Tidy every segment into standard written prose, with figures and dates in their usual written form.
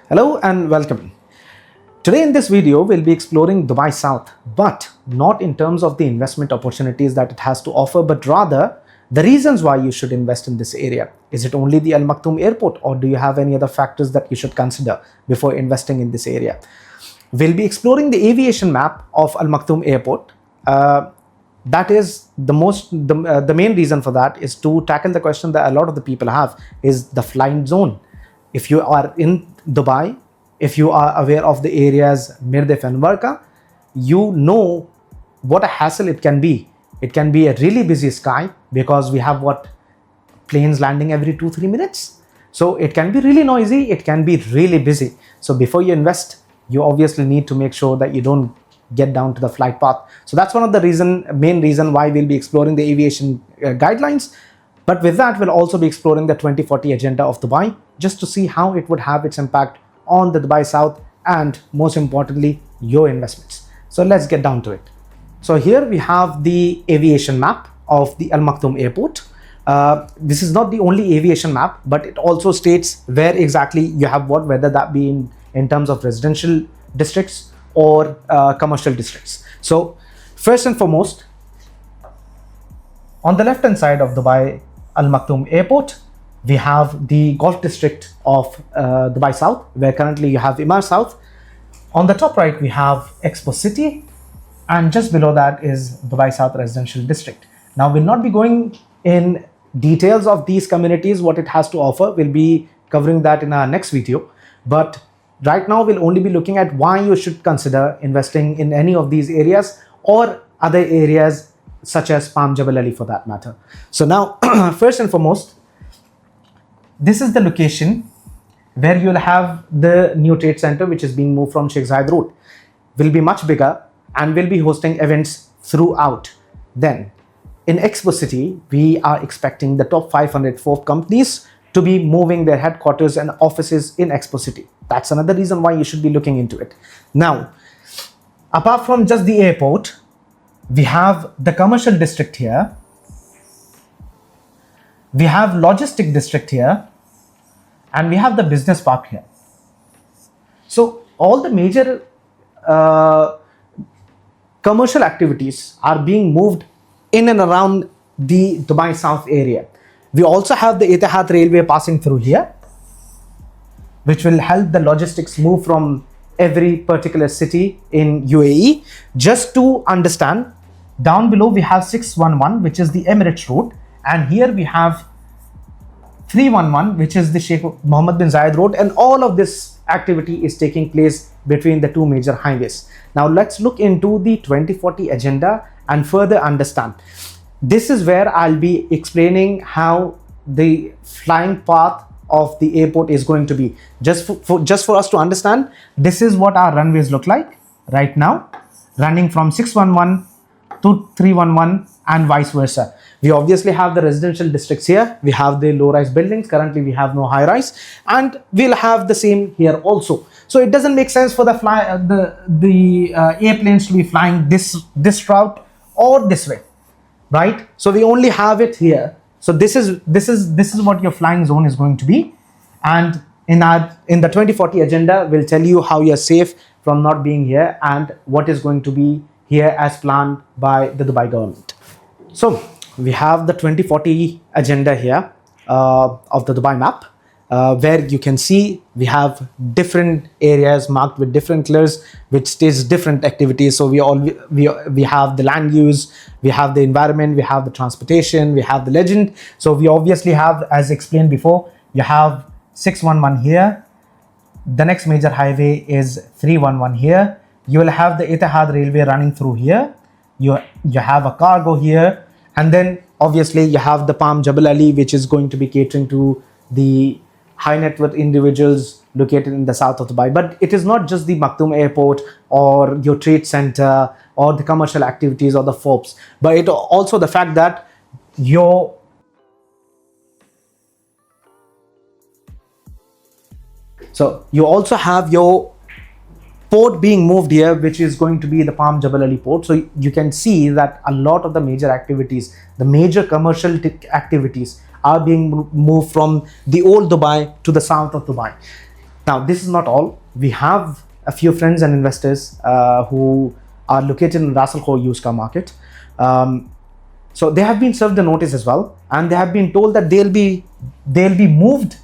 Hello and welcome. Today in this video, we'll be exploring Dubai South, but not in terms of the investment opportunities that it has to offer, but rather the reasons why you should invest in this area. Is it only the Al Maktoum Airport, or do you have any other factors that you should consider before investing in this area? We'll be exploring the aviation map of Al Maktoum Airport. That is the main reason for that is to tackle the question that a lot of the people have, is the flying zone. If you are in Dubai, if you are aware of the areas Mirdif and Warka, you know what a hassle it can be. It can be a really busy sky because we have planes landing every 2-3 minutes. So it can be really noisy, it can be really busy. So before you invest, you obviously need to make sure that you don't get down to the flight path. So that's one of the main reason why we'll be exploring the aviation guidelines. But with that, we'll also be exploring the 2040 agenda of Dubai, just to see how it would have its impact on the Dubai South and, most importantly, your investments. So let's get down to it. So here we have the aviation map of the Al Maktoum Airport. This is not the only aviation map, but it also states where exactly you have what, whether that be in terms of residential districts or commercial districts. So first and foremost, on the left hand side of Dubai Al Maktoum Airport, we have the Golf District of Dubai South, where currently you have Imar South. On the top right, we have Expo City, and just below that is Dubai South Residential District. Now, we'll not be going in details of these communities, what it has to offer. We'll be covering that in our next video. But right now, we'll only be looking at why you should consider investing in any of these areas or other areas such as Palm Jebel Ali for that matter. So now, first and foremost, this is the location where you'll have the new trade center, which is being moved from Sheikh Zayed Road. Will be much bigger and will be hosting events throughout. Then, in Expo City, we are expecting the top 500 Forbes companies to be moving their headquarters and offices in Expo City. That's another reason why you should be looking into it. Now, apart from just the airport, we have the commercial district here. We have logistic district here, and we have the business park here. So all the major commercial activities are being moved in and around the Dubai South area. We also have the Etihad Railway passing through here, which will help the logistics move from every particular city in UAE. Just to understand, down below we have 611, which is the Emirates route, and here we have 311, which is the Sheikh Mohammed bin Zayed Road, and all of this activity is taking place between the two major highways. Now let's look into the 2040 agenda and further understand. This is where I'll be explaining how the flying path of the airport is going to be. Just for us to understand, this is what our runways look like right now, running from 611 to 311 and vice versa. We obviously have the residential districts here. We have the low-rise buildings. Currently, we have no high-rise, and we'll have the same here also. So it doesn't make sense for the airplanes to be flying this route or this way, right? So we only have it here. So this is what your flying zone is going to be, and in the 2040 agenda, we'll tell you how you're safe from not being here and what is going to be here as planned by the Dubai government. So we have the 2040 agenda here of the Dubai map, where you can see we have different areas marked with different colors, which states different activities. So we have the land use, we have the environment, we have the transportation, we have the legend. So we obviously have, as explained before, you have 611 here. The next major highway is 311 here. You will have the Etihad Railway running through here. You have a cargo here. And then obviously you have the Palm Jebel Ali, which is going to be catering to the high net worth individuals located in the south of Dubai. But it is not just the Maktoum Airport or your trade center or the commercial activities or the Forbes, but it also the fact that you also have your port being moved here, which is going to be the Palm Jebel Ali port. So you can see that a lot of the major activities, the major commercial activities are being moved from the old Dubai to the south of Dubai. Now, this is not all. We have a few friends and investors who are located in Ras Al Khaimah used car market. So they have been served the notice as well, and they have been told that they'll be moved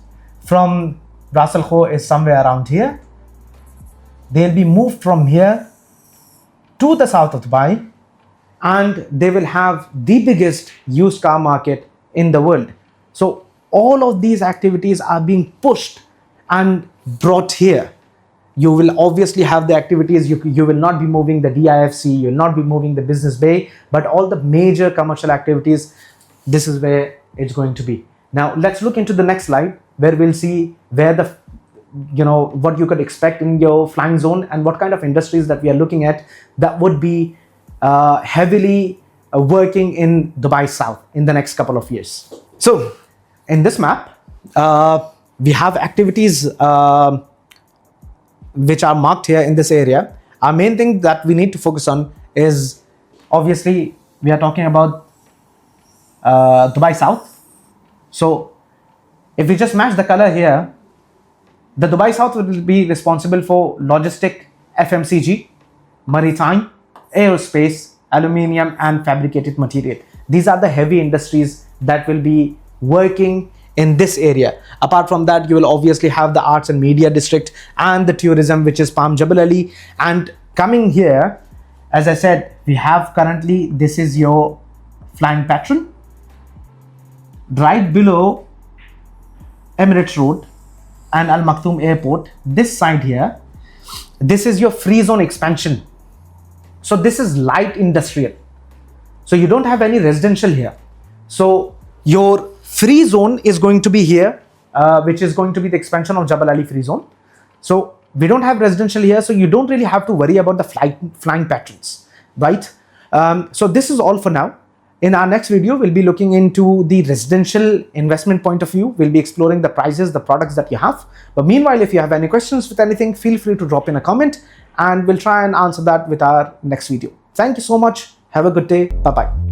from Ras Al Khaimah is somewhere around here. They'll be moved from here to the south of Dubai, and they will have the biggest used car market in the world. So all of these activities are being pushed and brought here. You will obviously have the activities, you will not be moving the DIFC, you will not be moving the business bay, but all the major commercial activities, this is where it's going to be. Now let's look into the next slide, where we'll see where the, what you could expect in your flying zone and what kind of industries that we are looking at that would be heavily working in Dubai South in the next couple of years. So in this map, we have activities which are marked here in this area. Our main thing that we need to focus on is, obviously, we are talking about Dubai South. So if we just match the color here, the Dubai South will be responsible for logistic, FMCG, maritime, aerospace, aluminium and fabricated material. These are the heavy industries that will be working in this area. Apart from that, you will obviously have the arts and media district and the tourism, which is Palm Jebel Ali. And coming here, as I said, we have currently, this is your flying patron. Right below Emirates Road and Al Maktoum Airport, this side here, this is your free zone expansion. So this is light industrial. So you don't have any residential here. So your free zone is going to be here, which is going to be the expansion of Jebel Ali free zone. So we don't have residential here, so you don't really have to worry about the flying patterns, right? So this is all for now. In our next video, we'll be looking into the residential investment point of view. We'll be exploring the prices, the products that you have. But meanwhile, if you have any questions with anything, feel free to drop in a comment and we'll try and answer that with our next video. Thank you so much. Have a good day. Bye-bye.